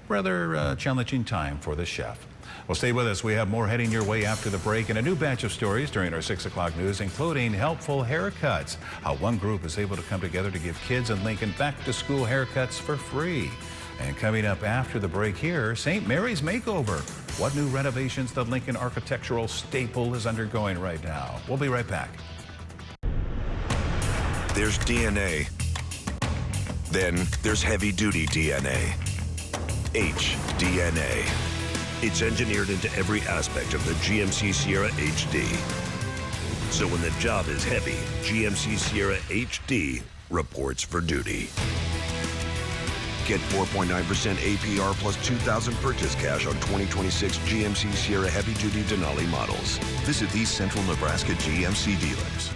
rather challenging time for the chef. Well, stay with us. We have more heading your way after the break and a new batch of stories during our 6 o'clock news, including helpful haircuts, how one group is able to come together to give kids in Lincoln back-to-school haircuts for free. And coming up after the break here, St. Mary's Makeover. What new renovations the Lincoln architectural staple is undergoing right now. We'll be right back. There's DNA. Then there's heavy-duty DNA. HDNA. It's engineered into every aspect of the GMC Sierra HD. So when the job is heavy, GMC Sierra HD reports for duty. Get 4.9% APR plus $2,000 purchase cash on 2026 GMC Sierra heavy-duty Denali models. Visit these Central Nebraska GMC dealers.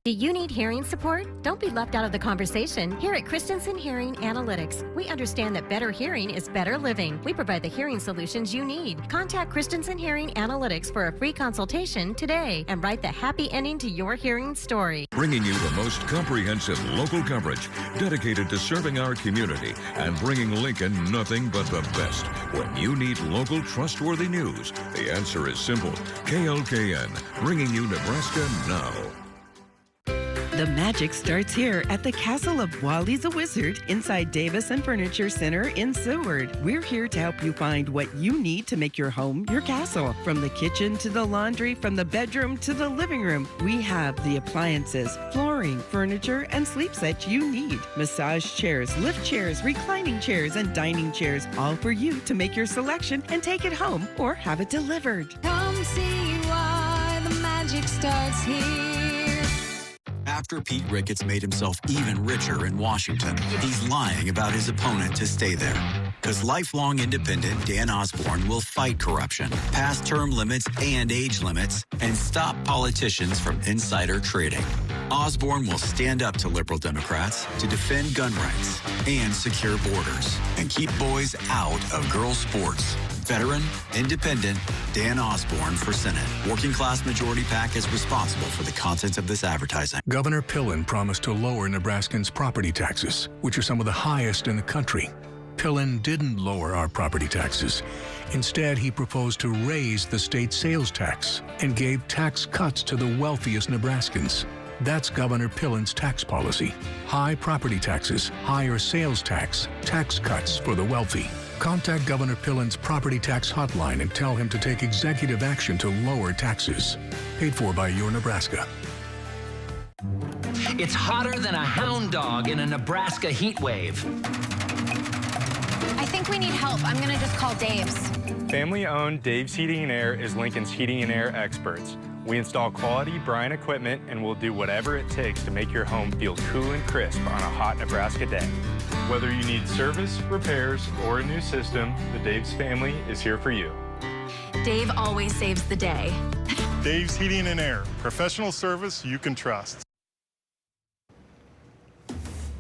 Do you need hearing support? Don't be left out of the conversation. Here at Christensen Hearing Analytics, we understand that better hearing is better living. We provide the hearing solutions you need. Contact Christensen Hearing Analytics for a free consultation today and write the happy ending to your hearing story. Bringing you the most comprehensive local coverage dedicated to serving our community and bringing Lincoln nothing but the best. When you need local trustworthy news, the answer is simple. KLKN, bringing you Nebraska now. The magic starts here at the Castle of Wally's a Wizard inside Davis and Furniture Center in Seward. We're here to help you find what you need to make your home your castle. From the kitchen to the laundry, from the bedroom to the living room, we have the appliances, flooring, furniture, and sleep sets you need. Massage chairs, lift chairs, reclining chairs, and dining chairs, all for you to make your selection and take it home or have it delivered. Come see why the magic starts here. After Pete Ricketts made himself even richer in Washington, he's lying about his opponent to stay there. Because lifelong independent Dan Osborne will fight corruption, pass term limits and age limits, and stop politicians from insider trading. Osborne will stand up to liberal Democrats to defend gun rights and secure borders and keep boys out of girls' sports. Veteran, independent, Dan Osborne for Senate. Working Class Majority PAC is responsible for the content of this advertising. Governor Pillen promised to lower Nebraskans' property taxes, which are some of the highest in the country. Pillen didn't lower our property taxes. Instead, he proposed to raise the state sales tax and gave tax cuts to the wealthiest Nebraskans. That's Governor Pillen's tax policy. High property taxes, higher sales tax, tax cuts for the wealthy. Contact Governor Pillen's property tax hotline and tell him to take executive action to lower taxes. Paid for by Your Nebraska. It's hotter than a hound dog in a Nebraska heat wave. I think we need help. I'm gonna just call Dave's. Family-owned Dave's Heating and Air is Lincoln's heating and air experts. We install quality brine equipment and will do whatever it takes to make your home feel cool and crisp on a hot Nebraska day. Whether you need service, repairs, or a new system, the Dave's family is here for you. Dave always saves the day. Dave's Heating and Air, professional service you can trust.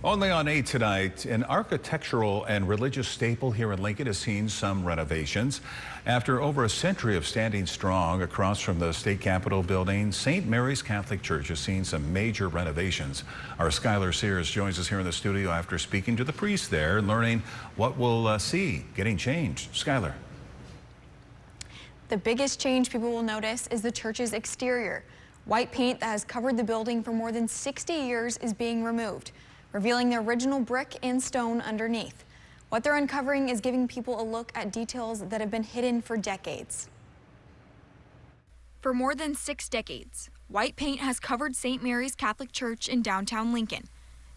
Only on 8 tonight, an architectural and religious staple here in Lincoln has seen some renovations. After over a century of standing strong across from the state capitol building, St. Mary's Catholic Church has seen some major renovations. Our Skylar Sears joins us here in the studio after speaking to the priest there, learning what we'll see getting changed. Skylar. The biggest change people will notice is the church's exterior. White paint that has covered the building for more than 60 years is being removed, revealing the original brick and stone underneath. What they're uncovering is giving people a look at details that have been hidden for decades. For more than 6 decades, white paint has covered St. Mary's Catholic Church in downtown Lincoln,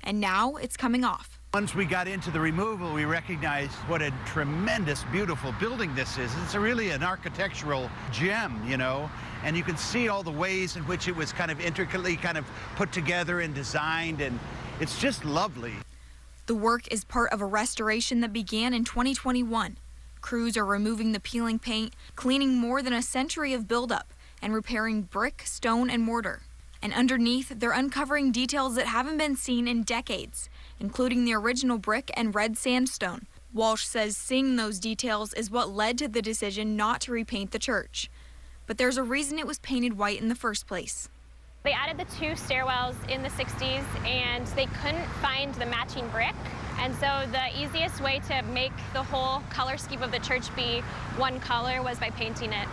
and now it's coming off. Once we got into the removal, we recognized what a tremendous, beautiful building this is. It's really an architectural gem, you know, and you can see all the ways in which it was kind of intricately kind of put together and designed, and it's just lovely. The work is part of a restoration that began in 2021. Crews are removing the peeling paint, cleaning more than a century of buildup, and repairing brick, stone, and mortar. And underneath, they're uncovering details that haven't been seen in decades, including the original brick and red sandstone. Walsh says seeing those details is what led to the decision not to repaint the church. But there's a reason it was painted white in the first place. They added the 2 stairwells in the 60s, and they couldn't find the matching brick. And so the easiest way to make the whole color scheme of the church be one color was by painting it.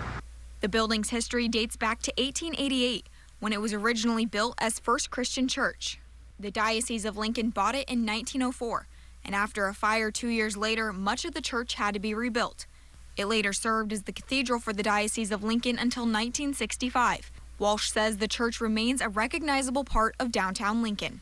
The building's history dates back to 1888, when it was originally built as First Christian Church. The Diocese of Lincoln bought it in 1904, and after a fire 2 years later, much of the church had to be rebuilt. It later served as the cathedral for the Diocese of Lincoln until 1965. Walsh says the church remains a recognizable part of downtown Lincoln.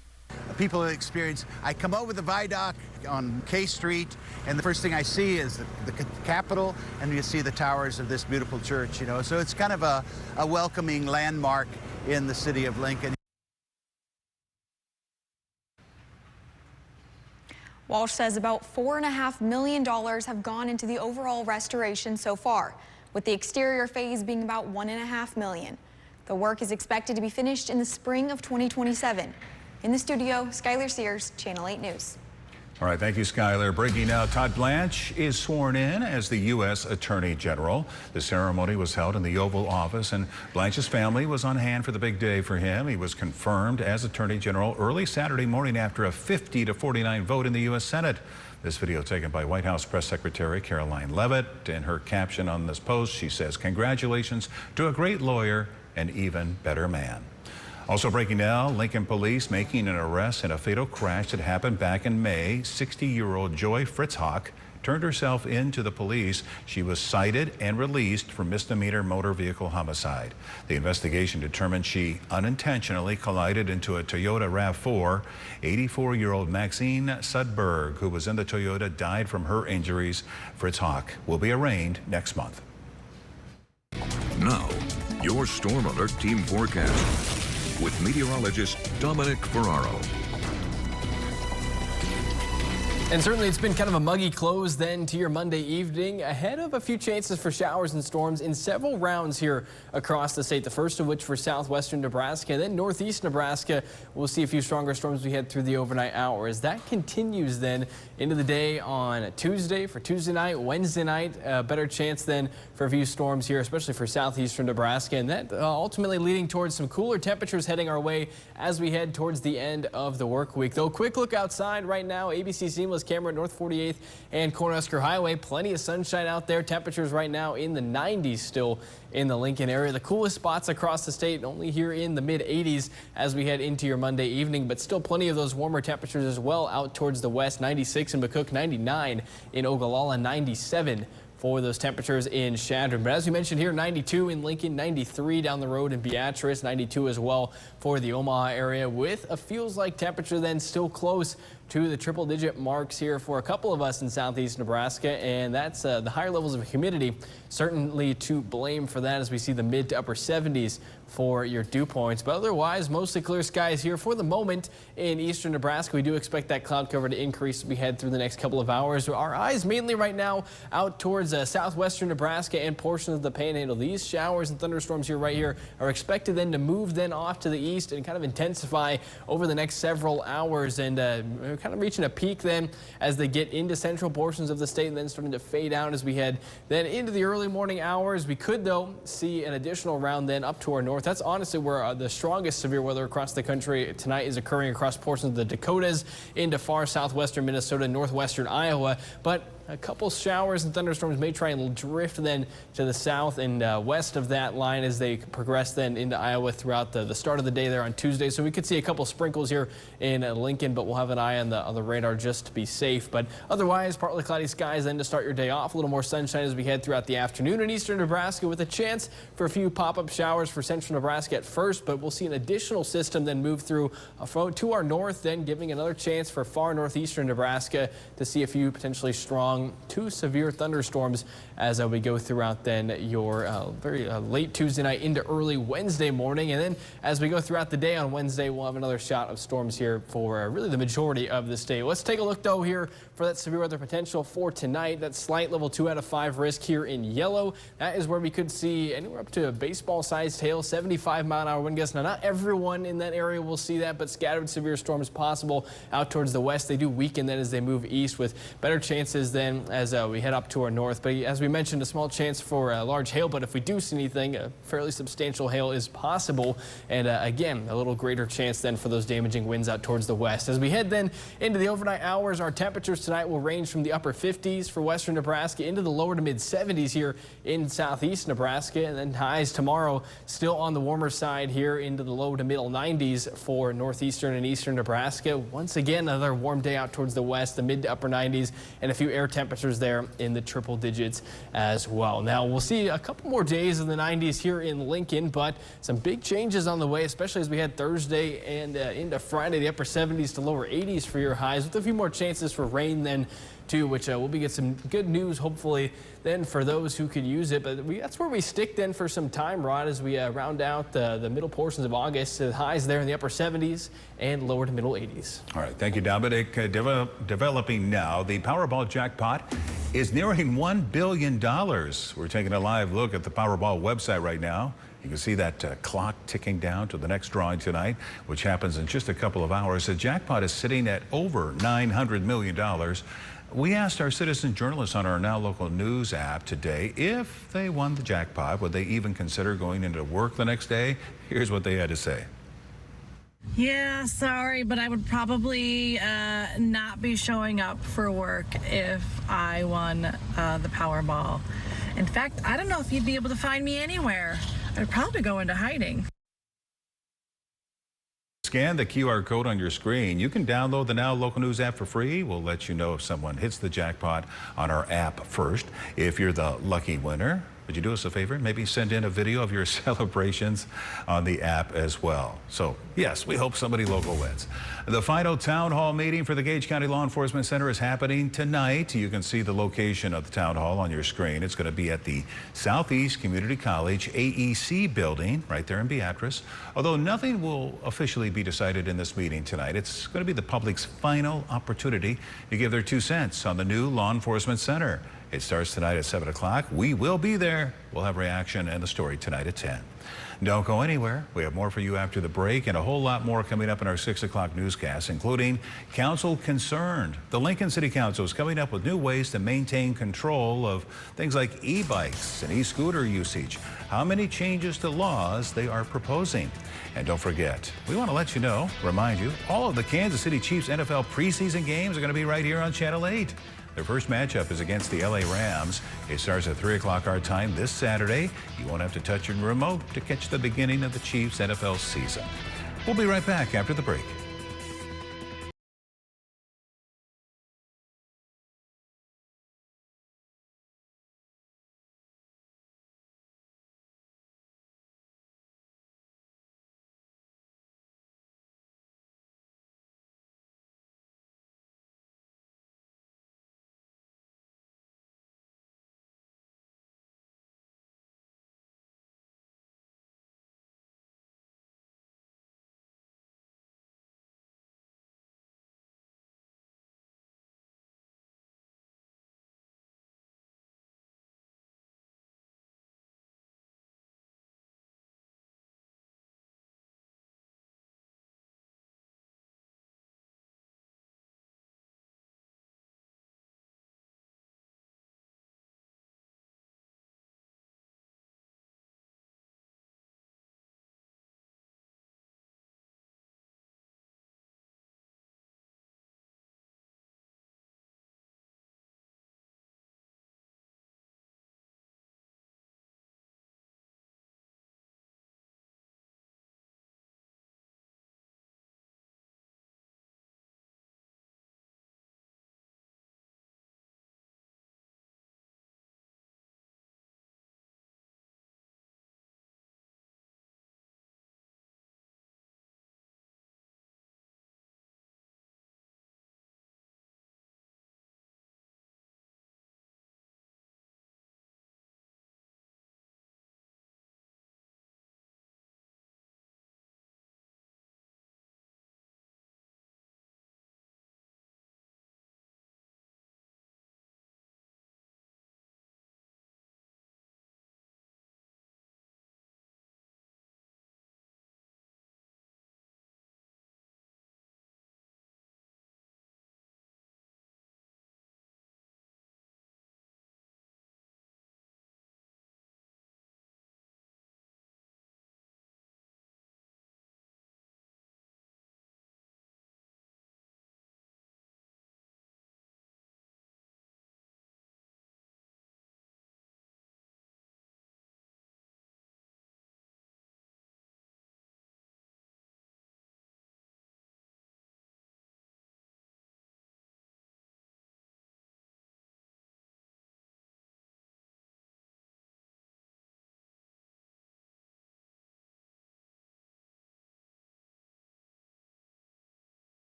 People experience, I come over the viaduct on K Street, and the first thing I see is the Capitol, and you see the towers of this beautiful church, you know. So it's kind of a welcoming landmark in the city of Lincoln. Walsh says about $4.5 million have gone into the overall restoration so far, with the exterior phase being about $1.5 million. The work is expected to be finished in the spring of 2027. In the studio, Skylar Sears, Channel 8 News. All right, thank you, Skylar. Breaking now, Todd Blanche is sworn in as the U.S. Attorney General. The ceremony was held in the Oval Office, and Blanche's family was on hand for the big day for him. He was confirmed as Attorney General early Saturday morning after a 50-49 vote in the U.S. Senate. This video taken by White House Press Secretary Caroline Leavitt. In her caption on this post, she says, "Congratulations to a great lawyer, an even better man." Also breaking now, Lincoln police making an arrest in a fatal crash that happened back in May. 60-year-old Joy Fritzhock turned herself in to the police. She was cited and released for misdemeanor motor vehicle homicide. The investigation determined she unintentionally collided into a Toyota RAV4. 84-year-old Maxine Sudberg, who was in the Toyota, died from her injuries. Fritzhock will be arraigned next month. Now, your Storm Alert Team Forecast with meteorologist Dominic Ferraro. And certainly it's been kind of a muggy close then to your Monday evening, ahead of a few chances for showers and storms in several rounds here across the state. The first of which for southwestern Nebraska, and then northeast Nebraska. We'll see a few stronger storms as we head through the overnight hours. That continues then into the day on Tuesday. For Tuesday night, Wednesday night, a better chance then for a few storms here, especially for southeastern Nebraska. And that ultimately leading towards some cooler temperatures heading our way as we head towards the end of the work week. Though, quick look outside right now, ABC Seamless camera at North 48th and Cornhusker Highway. Plenty of sunshine out there. Temperatures right now in the 90s still in the Lincoln area. The coolest spots across the state only here in the mid 80s as we head into your Monday evening, but still plenty of those warmer temperatures as well out towards the west. 96 in McCook, 99 in Ogallala, 97 for those temperatures in Chadron. But as we mentioned here, 92 in Lincoln, 93 down the road in Beatrice, 92 as well for the Omaha area, with a feels like temperature then still close to the triple-digit marks here for a couple of us in southeast Nebraska, and that's the higher levels of humidity certainly to blame for that as we see the mid to upper 70s for your dew points. But otherwise, mostly clear skies here for the moment in eastern Nebraska. We do expect that cloud cover to increase as we head through the next couple of hours. Our eyes mainly right now out towards southwestern Nebraska and portions of the Panhandle. These showers and thunderstorms here right here are expected then to move then off to the east and kind of intensify over the next several hours, and kind of reaching a peak then as they get into central portions of the state and then starting to fade out as we head then into the early morning hours. We could, though, see an additional round then up to our north. That's honestly where the strongest severe weather across the country tonight is occurring across portions of the Dakotas into far southwestern Minnesota, northwestern Iowa. But a couple showers and thunderstorms may try and drift then to the south and west of that line as they progress then into Iowa throughout the start of the day there on Tuesday. So we could see a couple sprinkles here in Lincoln, but we'll have an eye on the radar just to be safe. But otherwise, partly cloudy skies then to start your day off. A little more sunshine as we head throughout the afternoon in eastern Nebraska, with a chance for a few pop-up showers for central Nebraska at first, but we'll see an additional system then move through to our north, then giving another chance for far northeastern Nebraska to see a few potentially strong among 2 severe thunderstorms as we go throughout then your very late Tuesday night into early Wednesday morning. And then as we go throughout the day on Wednesday, we'll have another shot of storms here for really the majority of the state. Let's take a look, though, here for that severe weather potential for tonight. That slight level 2 out of 5 risk here in yellow. That is where we could see anywhere up to a baseball-sized hail, 75-mile-an-hour wind gusts. Now, not everyone in that area will see that, but scattered severe storms possible out towards the west. They do weaken then as they move east with better chances then as we head up to our north. But as we mentioned, a small chance for large hail, but if we do see anything, a fairly substantial hail is possible. And again, a little greater chance then for those damaging winds out towards the west. As we head then into the overnight hours, our temperatures tonight will range from the upper 50s for western Nebraska into the lower to mid 70s here in southeast Nebraska. And then highs tomorrow still on the warmer side here into the low to middle 90s for northeastern and eastern Nebraska. Once again, another warm day out towards the west, the mid to upper 90s, and a few air temperatures there in the triple digits as well. Now we'll see a couple more days in the 90s here in Lincoln, but some big changes on the way, especially as we head Thursday and into Friday, the upper 70s to lower 80s for your highs, with a few more chances for rain then too, which we'll get some good news hopefully then for those who could use it. But that's where we stick then for some time, Rod, as we round out the middle portions of August. Highs there in the upper 70s and lower to middle 80s. All right, thank you, Dominic. Developing now, the Powerball jackpot is nearing $1 billion. We're taking a live look at the Powerball website right now. You can see that clock ticking down to the next drawing tonight, which happens in just a couple of hours. The jackpot is sitting at over $900 million. We asked our citizen journalists on our Now Local News app today if they won the jackpot, would they even consider going into work the next day? Here's what they had to say. Yeah, sorry, but I would probably not be showing up for work if I won the Powerball. In fact, I don't know if you'd be able to find me anywhere. I'd probably go into hiding. Scan the QR code on your screen. You can download the Now Local News app for free. We'll let you know if someone hits the jackpot on our app first. If you're the lucky winner, would you do us a favor? Maybe send in a video of your celebrations on the app as well. So, yes, we hope somebody local wins. The final town hall meeting for the Gage County Law Enforcement Center is happening tonight. You can see the location of the town hall on your screen. It's going to be at the Southeast Community College AEC building right there in Beatrice. Although nothing will officially be decided in this meeting tonight, it's going to be the public's final opportunity to give their 2 cents on the new Law Enforcement Center. It starts tonight at 7 o'clock. We will be there. We'll have reaction and the story tonight at 10. Don't go anywhere. We have more for you after the break and a whole lot more coming up in our 6 o'clock newscast, including Council Concerned. The Lincoln City Council is coming up with new ways to maintain control of things like e-bikes and e-scooter usage. How many changes to laws they are proposing. And don't forget, we want to let you know, remind you, all of the Kansas City Chiefs NFL preseason games are going to be right here on Channel 8. Their first matchup is against the LA Rams. It starts at 3 o'clock our time this Saturday. You won't have to touch your remote to catch the beginning of the Chiefs NFL season. We'll be right back after the break.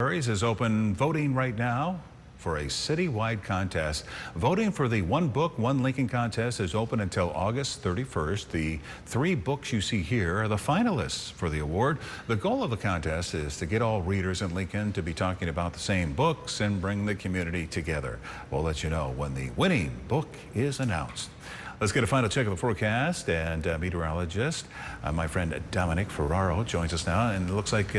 Is open voting right now for a citywide contest. Voting for the One Book, One Lincoln contest is open until August 31st. The 3 books you see here are the finalists for the award. The goal of the contest is to get all readers in Lincoln to be talking about the same books and bring the community together. We'll let you know when the winning book is announced. Let's get a final check of the forecast, and meteorologist, my friend Dominic Ferraro, joins us now. And it looks like,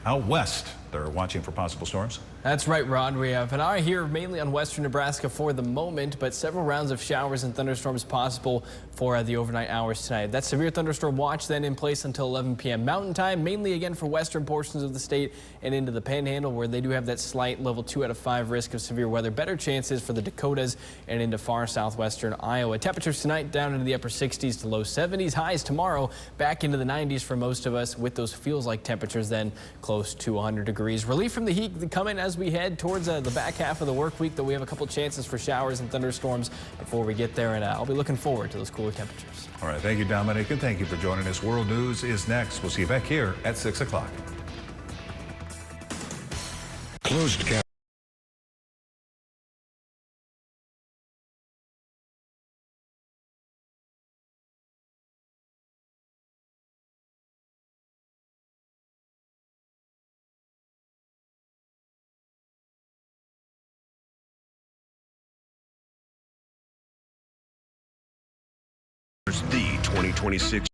out west, they're watching for possible storms. That's right, Rod. We have an eye here mainly on western Nebraska for the moment, but several rounds of showers and thunderstorms possible for the overnight hours tonight. That severe thunderstorm watch then in place until 11 p.m. Mountain Time, mainly again for western portions of the state and into the Panhandle, where they do have that slight level 2 out of 5 risk of severe weather. Better chances for the Dakotas and into far southwestern Iowa. Temperatures tonight down into the upper 60s to low 70s. Highs tomorrow back into the 90s for most of us, with those feels like temperatures then close to 100 degrees. Relief from the heat coming as we head towards the back half of the work week, though we have a couple chances for showers and thunderstorms before we get there, and I'll be looking forward to those cooler temperatures. All right, thank you, Dominic, and thank you for joining us. World News is next. We'll see you back here at 6 o'clock. Closed caption. The 2026